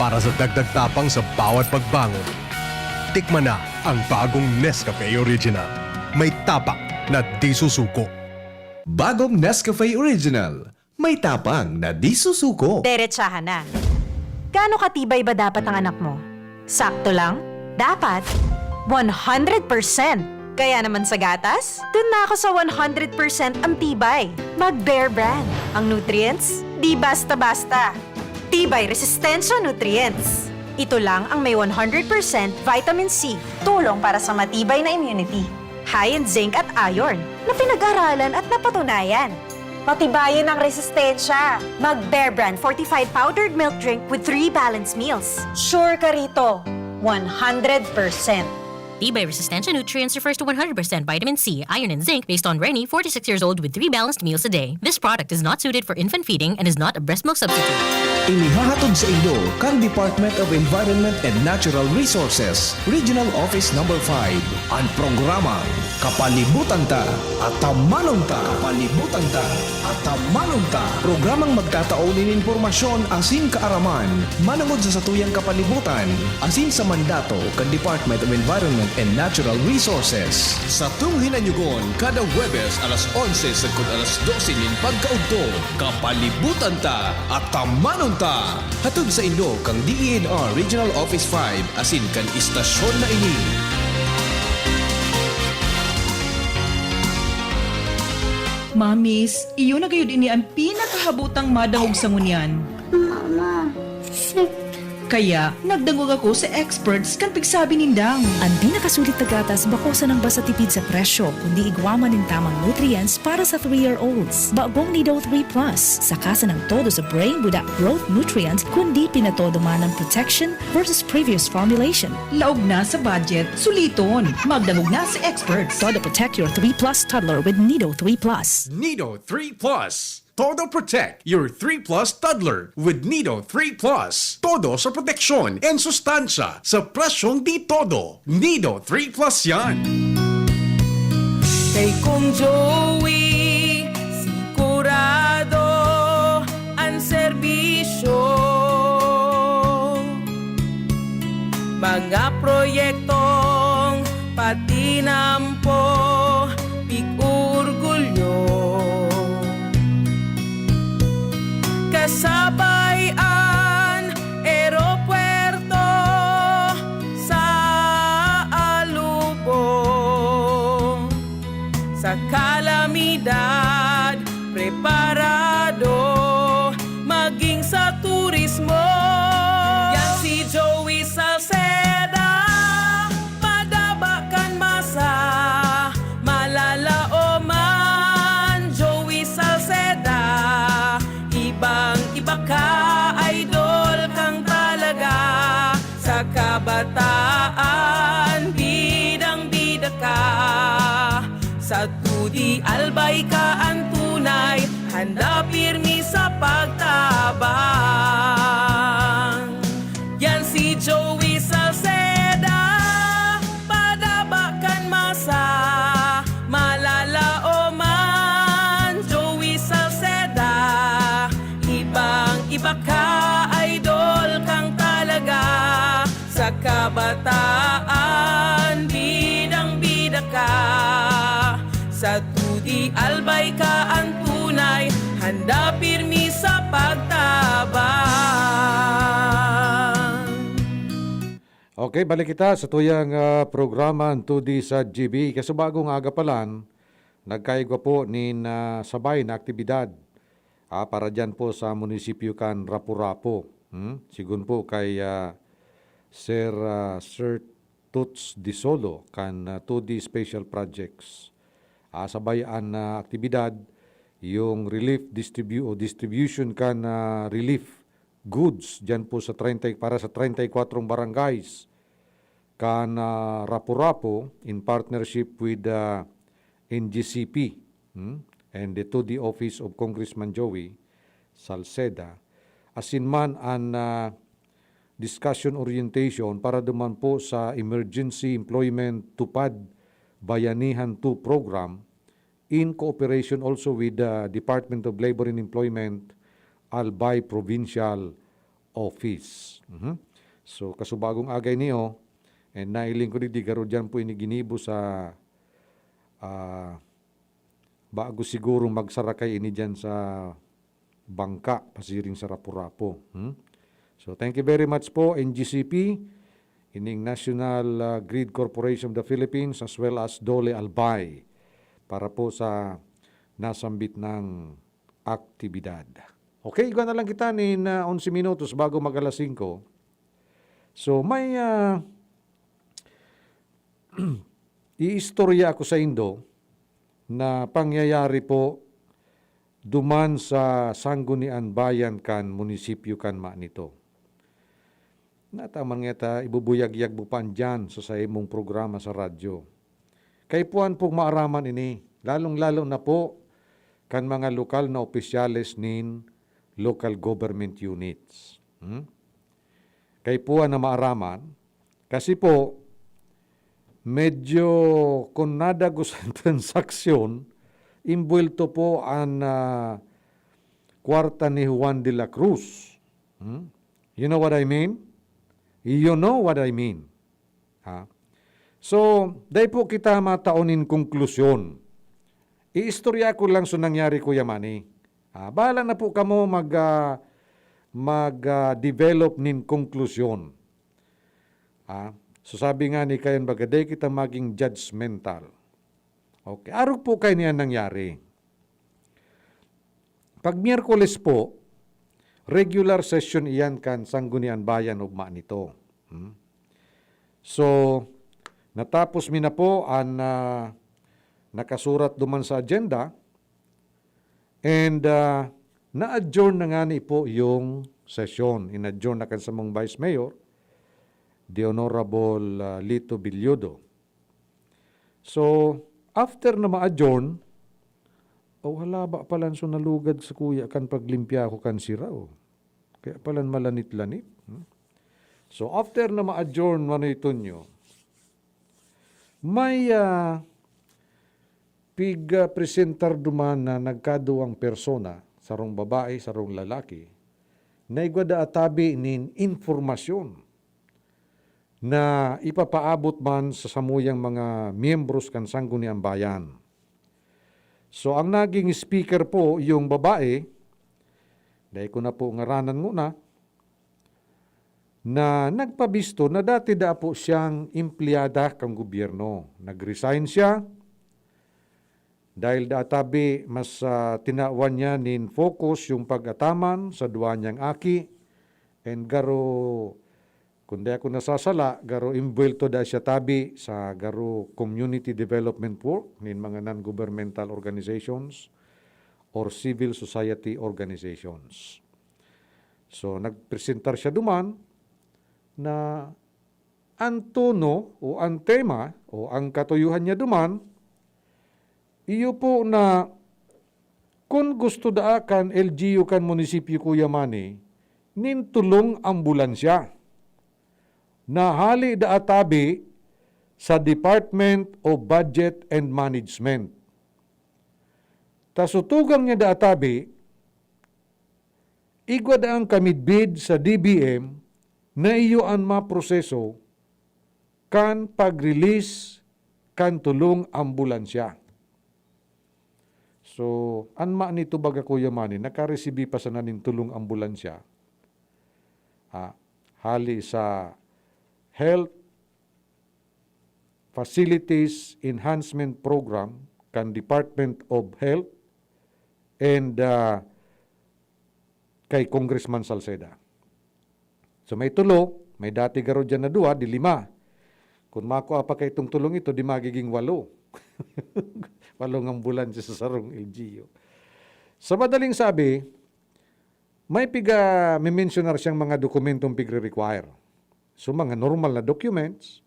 Para sa dagdag tapang sa bawat pagbangon, tikman na ang bagong Nescafe Original. May tapak na di susuko. Bagong Nescafe Original. May tapang na di susuko. Derechahan na. Gaano katibay ba dapat ang anak mo? Sakto lang? Dapat 100%. Kaya naman sa gatas, dun na ako sa 100% ang tibay. Mag-Bear Brand. Ang nutrients, di basta-basta. Tibay Resistensya Nutrients. Ito lang ang may 100% vitamin C, tulong para sa matibay na immunity. High in zinc at iron, na pinag-aralan at napatunayan. Patibayin ang resistensya. Mag-Bear Brand Fortified Powdered Milk Drink with 3 balanced meals. Sure ka rito, 100%. Tibay Resistensya Nutrients refers to 100% vitamin C, iron, and zinc based on Rennie, 46 years old with 3 balanced meals a day. This product is not suited for infant feeding and is not a breast milk substitute. Inihahatod sa inyo kan Department of Environment and Natural Resources, Regional Office No. 5, ang programa Kapalibutan Ta at Tamanong Ta. Kapalibutan Ta at Tamanong Ta. Programang magtataunin informasyon asin kaaraman, manangod sa satuyang kapalibutan, asin sa mandato kan Department of Environment and Natural Resources. Sa tunghinanyugon, kada Huwebes alas 11 sagkod alas 12 nin pagkaugto, Kapalibutan Ta at Tamanong Ta. Hatod sa Indo kang DENR Regional Office 5 asin kan istasyon na ini. Mamis, iyo na gayud ini ang pinakahabutang madangog sa ngunyan. Mama, Kaya, nagdangog ako sa experts kan pigsabi nindang. Ang pinakasulit na gatas bakosa ng basta tipid sa presyo, kundi igwaman ng tamang nutrients para sa 3-year-olds. Bagong Nido 3 Plus, sa kasa ng todo sa brain without growth nutrients, kundi pinatodo man ng protection versus previous formulation. Laog na sa budget, suliton. Magdangog na sa experts. Todo protect your 3 Plus toddler with Nido 3 Plus. Nido 3 Plus. Todo protect your 3 Plus toddler with Nido 3 Plus. Todo sa proteksyon and sustansya sa presyong di todo. Nido 3 Plus yan. Kay Kung Joey, sigurado ang serbisyo. Mga proyektong patinampo, pig-urgulyo. Kasabayan, aeropuerto sa alubong. Sa kalamidad, preparado, maging sa turismo. Yan si Joey Salceda, madabakan masa, malalao man. Joey Salceda, ibang-iba ka, idol kang talaga. Sa kabataan, bidang-bida ka. Sa tudi albay ka ang tunay, handa pirmi sa pagtabang. Yan si Joey Salceda, padabakan masa, malalao man. Joey Salceda, ibang-iba ka, idol kang talaga. Sa kabataan, bidang-bida ka. Sa tudi albay ka ang tunay, handa pirmi sa pagtabang. Okay, balik kita sa tuyang programa 2D sa GB. Kasi bagong agapalan, nagkaigwa po ni sabay na aktibidad para dyan po sa munisipyo kan Rapu-Rapu. Sigun po kay Sir Tuts Disolo kan 2D Special Projects. Sabayan na aktibidad yung distribution kan relief goods dyan po sa para sa 34 barangays kan Rapu-Rapu in partnership with NGCP and the 2D Office of Congressman Joey Salceda. Asin man an discussion orientation para duman po sa Emergency Employment Tupad Bayanihan 2 program in cooperation also with the Department of Labor and Employment Albay Provincial Office. So kasubagong agay niyo, and nailing ko di garo dyan po iniginibo sa bago siguro magsarakay ini dyan sa bangka, pasiring sa Rapu-Rapu. So thank you very much po NGCP, ining National Grid Corporation of the Philippines as well as Dole Albay para po sa nasambit ng aktibidad. Okay, ikaw na lang kita ni 11 minutos bago mag-alas 5. So may iistorya ako sa Indo na pangyayari po duman sa Sanggunian Bayan kan munisipyo kan ma nito. Nataman nga ta ibubuyag-yag bupan dyan sa imong programa sa radyo. Kay puan pong maaraman ini, lalong-lalo na po kan mga lokal na opisyales nin local government units. Kay puan na maaraman, kasi po, medyo kung nadagos ang transaksyon, imbuelto po ang kwarta ni Juan de la Cruz. You know what I mean? You know what I mean. So, dahil po kita mataunin konklusyon. Iistorya ko lang sa nangyari, Kuya Manny. Bahala na po kamo mag-develop nin konklusyon. So sabi nga ni kayon bagaday kita maging judgmental. Okay, araw po kayo niyan nangyari. Pag Miyerkules po, regular session iyan kan Sanggunian Bayan ugma nito. So, natapos mi na po ang nakasurat duman sa agenda and na-adjourn na nga ni po yung session. In-adjourn na kan sa mong Vice Mayor, the Honorable Lito Bilyodo. So, after na ma-adjourn, wala ba palan so nalugad sa kuya kan paglimpya ko kan siraw. Kaya palan malanit-lanit. So, after na ma-adjourn manito nyo, may pig-presentar duman na nagkaduwang persona, sarong babae, sarong lalaki, na igwada atabi nin informasyon na ipapaabot man sa samuyang mga miyembros kan Sangguniang Bayan. So, ang naging speaker po, yung babae, dahil ko na po ngaranan muna, na nagpabisto na dati da po siyang empleyada kang gobyerno. Nag-resign siya dahil databi mas tinawan niya nin focus yung pag-ataman sa duwa niyang aki and garo, kundi ako nasasala, garo imbuelto da siya tabi sa garo community development work nin mga non-governmental organizations or civil society organizations. So, nagpresentar siya duman na ang tono o ang tema o ang katuyuhan niya duman, iyo po na kung gusto daakan LGU kan munisipyo Kuya Manny, nin tulong ambulansya na hali daatabi sa Department of Budget and Management. Tasutugang niya daatabi, igwa daang kamidbid sa DBM na iyo ang maproseso kan pag-release kan tulong ambulansya. So, anma nito baga Kuya Manny, nakaresibi pa sa nanin tulong ambulansya. Hali sa Health Facilities Enhancement Program kan Department of Health and kay Congressman Salceda. So may tulo, may dati garo dyan na 2, di 5. Kung makuha pa kay itong tulong ito, di magiging 8. 8 ambulansya sa sarong LGU. Sa madaling sabi, may may-mentionar siyang mga dokumentong pigre-require. So mga normal na documents,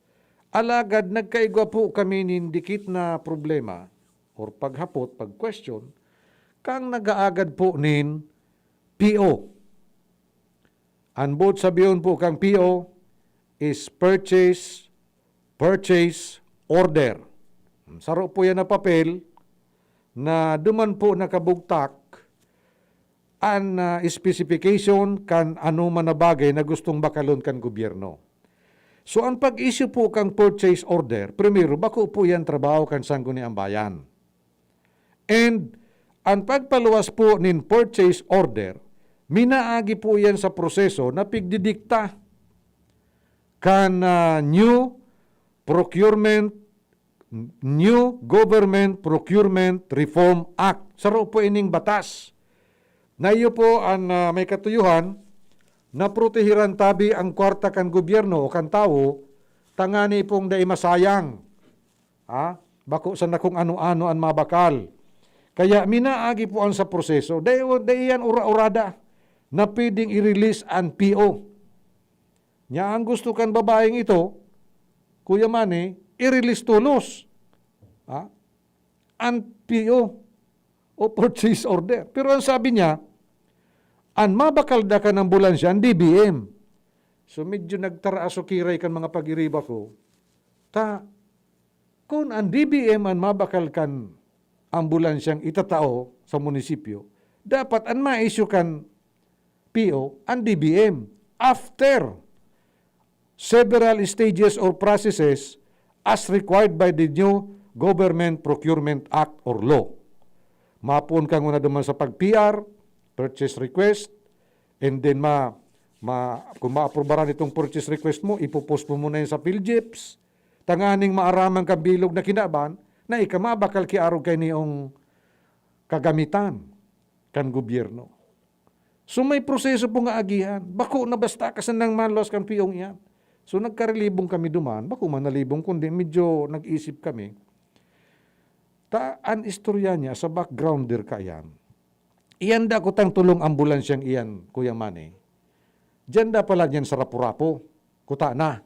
alagad nagkaigwa po kami nindikit na problema or paghapot, pag-question, kang nag-aagad po nin PO. Ang both sabiyon po kang PO is purchase order. Saro po yan na papel na duman po nakabugtak ang specification kan ano man na bagay na gustong bakalon kan gobyerno. So ang pag-issue po kang purchase order, primero, bako po yan trabaho kan Sangguniang Bayan. And ang pagpaluwas po nin purchase order, minaagi po yan sa proseso na pigdidikta kan new Government Procurement Reform Act. Saro po ining batas. Na iyo po ang may katuyuhan na protehiran tabi ang kwarta kan gobyerno o kan tao, tangani pong dai masayang. Bako sa nakong ano-ano ang mabakal. Kaya minaagi po ang sa proseso. Dayan ura-urada na pwedeng i-release ang PO. Nya ang gusto kan babaeng ito, Kuya Manny, i-release tulos. Ang PO o purchase order. Pero ang sabi niya, ang mabakalda ka ng ambulansya, ang DBM. So medyo nagtaraaso kiray kan mga pag-iriba ko. Kung ang DBM ang mabakal kan ambulansyang itatao sa munisipyo, dapat ang ma-issue kan PO ang DBM after several stages or processes as required by the new Government Procurement Act or law. Mapun kang una duman sa pag-PR, purchase request, and then kung ma-aprobaran itong purchase request mo, ipopost mo muna yun sa PhilJeps, tanganing maaramang kabilog na kinaban, na ikamabakal kiarog kay niyong kagamitan kan gobyerno. So may proseso po nga agihan. Bako na basta kasan nang manlos kan piyong iyan. So nagkarelibong kami duman, bako man nalibong kundi medyo nag-isip kami. Ang istorya niya sa backgrounder ka yan. Iyan da ko tang tulong ambulansyang iyan, Kuya Manny. Diyan da pala niyan sa Rapu-Rapu. Kuta na.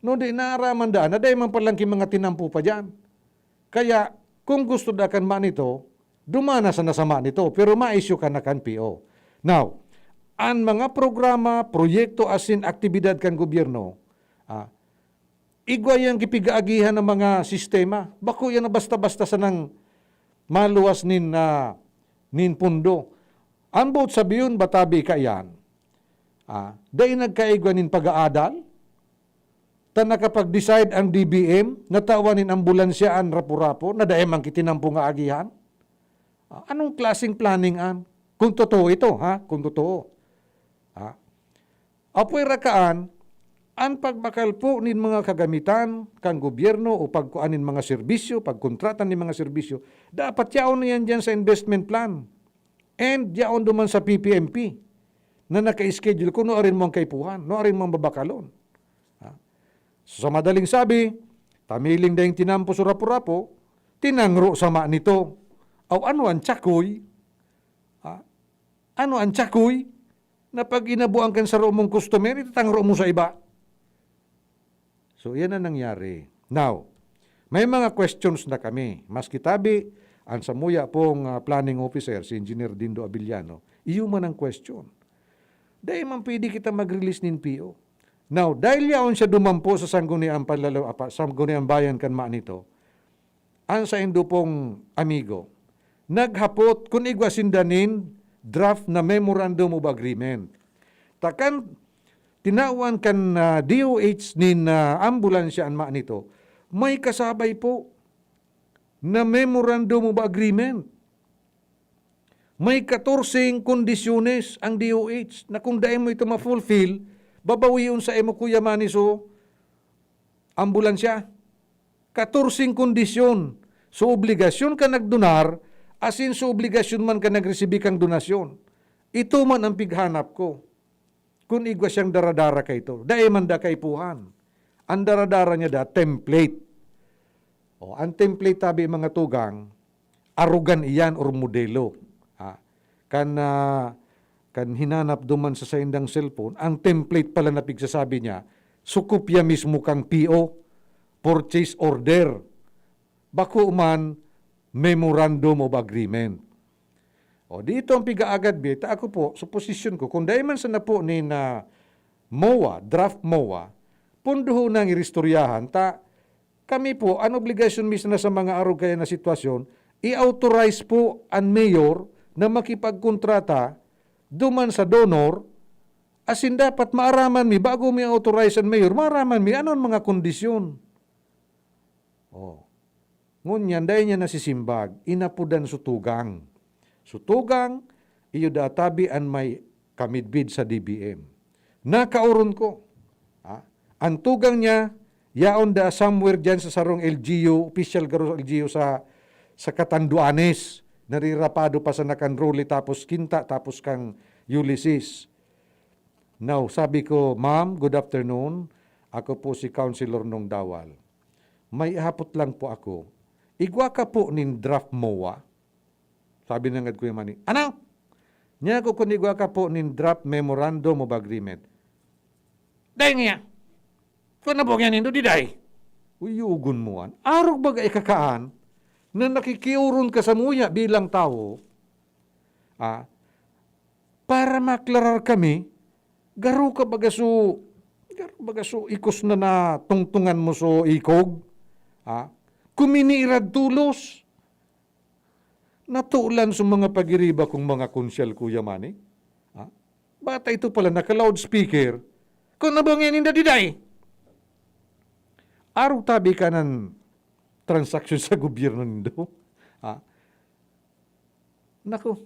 No, di naaraman da na dahil man palang mga tinampu pa dyan. Kaya, kung gusto da kan man ito, dumana sa nasama nito, pero ma-issue ka na kan PO. Now, ang mga programa, proyekto, asin aktibidad kan gobyerno, igwa yung kipigaagihan ng mga sistema. Bako yan na basta-basta sa nang maluwas nin pundo. Ang both sabiyon, batabi ka yan. Dahil nagkaigwa nin pag-aadal, ta nakapag-decide ang DBM, natawanin ambulansya ang Rapu-Rapu, na dahil mang kitinampo nga agihan. Anong klaseng planning an? Kung totoo ito, kung totoo. Apoy rakaan, ang pagbakal po nin mga kagamitan kan gobyerno o pagkuanin mga serbisyo, pagkontratan ni mga serbisyo, dapat yaon na yan dyan sa investment plan. And yaon duman sa PPMP na naka-schedule kung noorin mong kaipuhan, noorin mong babakalon. So, sa madaling sabi, tamiling dahing tinampo sa Rapu-Rapu, tinangro sama nito. Ano ang tsakoy? Ano ang tsakoy? Na pag inabuang kan sa mong customer, itatangro mo sa iba. So, yan ang nangyari. Now, may mga questions na kami. Mas kitabi, ang samuya pong planning officer, si Engineer Dindo Abiliano, iyo man ang question. Dahil man pwede kita mag-release nin PO. Now, dahil yaon siya dumampo sa sangguniang bayan kan nito, ang sa indo pong amigo, naghapot kung igwasindanin draft na memorandum of agreement. Takan tinawan kan DOH nin ambulansya ang nito, may kasabay po na memorandum of agreement. May 14 kondisyones ang DOH na kung dahil mo ito ma-fulfill, babawiyon sa emo Kuya Manny so ambulansya. 14 kondisyon. So obligasyon ka nagdonar, asin so obligasyon man ka nagresibi kang donasyon. Ito man ang pighanap ko. Kung igwa siyang daradara ka ito, dahil man da kaipuhan. Ang daradara niya da, template. Ang template tabi mga tugang, arugan iyan or modelo. Kan hinanap duman sa saindang cellphone, ang template pala na pigsasabi niya, sukupya mismo kang PO, purchase order, bako man memorandum of agreement. Dito ang pigaagad bita, ako po, sa posisyon ko, kung dahil man sa na po ni na MOA, draft MOA, punduho nang iristoryahan, kami po, ang obligasyon mismo na sa mga arog kaya na sitwasyon, i-authorize po ang mayor na makipagkontrata duman sa donor, asin dapat maaraman mi, bago mi authorize ang mayor, maaraman mi, ano ang mga kondisyon? Ngunyan, dahil niya nasisimbag, inapudan sutugang. Sutugang, iyo databi ang may kamidbid sa DBM. Nakauron ko. Ang tugang niya, yaon da somewhere dyan sa sarong LGU, official garo LGU sa Catanduanes, narirapado pa sa nakanroli tapos Kinta, tapos kang Ulysses. Now, sabi ko, Ma'am, good afternoon. Ako po si Councilor Nong Dawal. May hapot lang po ako. Igwa ka po nin draft MOA Sabi na nga Kuya Manny, ano? Nya ko kunigwa ka po nin draft memorandum of agreement. Dahil nga, kung nabogyan nindo di dahi. Uyugon mo an. Arog baga ikakaan na nakikiuron ka sa muya bilang tao, para maklarar kami, garo ka baga so ikos na tungtungan mo so ikog, kuminirad tulos, natulan sa mga pagiriba kong mga konsyal, Kuya Manny. Bata ito pala naka-loudspeaker, kung nabangyan ninda diday. Araw tabi ka ng transaksyon sa gobyerno nindo. Naku,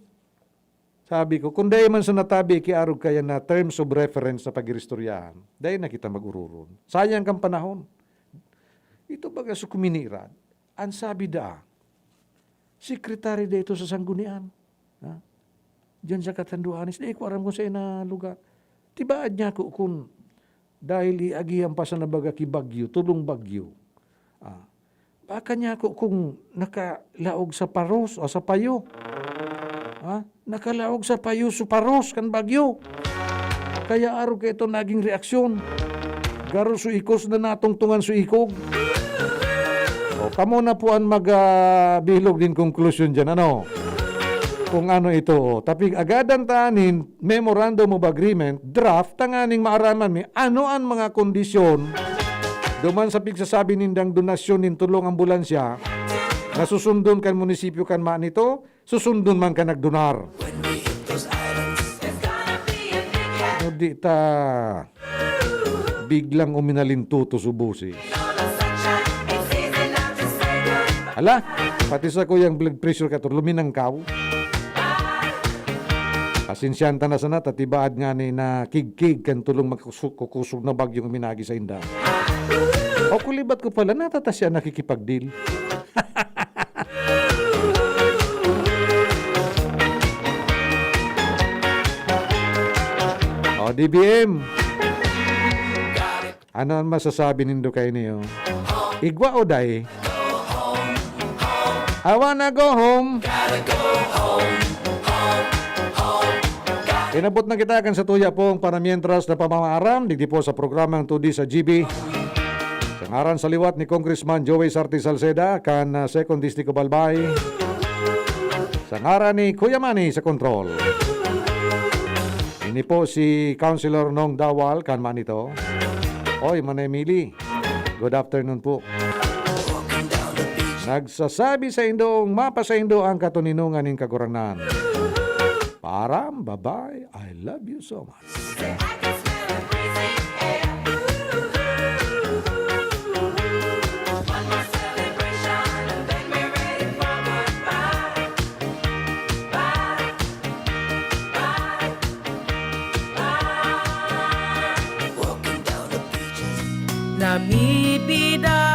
sabi ko, kung dahil man sa natabi, kiarog kaya na terms of reference sa pagiristoryahan, dahil na kita mag-ururon. Sayang kang panahon. Ito baga sa kuminirad, ang sabi da, sekretary dito sa sanggunian. Diyan sa Katanduanes, di ko aram ko sa ina lugar. Tibaad niya ko kung dahil iagihan pa sa nabaga ki Bagyo, tulong Bagyo. Baka niya ko kung nakalaog sa paros o sa payo. Nakalaog sa payo sa paros kan Bagyo. Kaya araw ka ito naging reaksyon. Garo su ikos na natungtungan su ikog. O kamo na po ang magbilog din conclusion dyan. Ano? Kung ano ito. Tapi agadan tanin, memorandum of agreement, draft, tanganing maaraman mi, ano ang mga kondisyon duman sa pigsasabi nindang donasyon nin tulong ambulansya, na susundon kan munisipyo kan maan ito, susundon man ka nagdonar. No, di ta biglang uminalintuto subusi. Hala, pati sa kuyang blood pressure ka to, luminangkaw. Pasinsyan ta na sana, tatibaad nga ni na kig-kig kan tulong magkukusog na bagyong minagi sa inda. O kulibat ko pala, natatasya nakikipagdeal. O DBM, ano ang masasabi nindo kayo niyo? Igwa o day? I wanna go home. Inabot na kita kan sa tuya pong panamientras na pamamaaram, digdi po sa programang 2D sa GB. Sa ngaran sa liwat ni Congressman Joey Sarti Salceda, kan 2nd District of Albay. Sa ngaran ni Kuya Manny sa control. Ini po si Councilor Nong Dawal, kan Manito. Oy, Manay Mili. Good afternoon po. Nagsasabi sa indong, mapa sa indo ang katuninungan ng kaguranan. Param, bye-bye. I love you so much. Namibida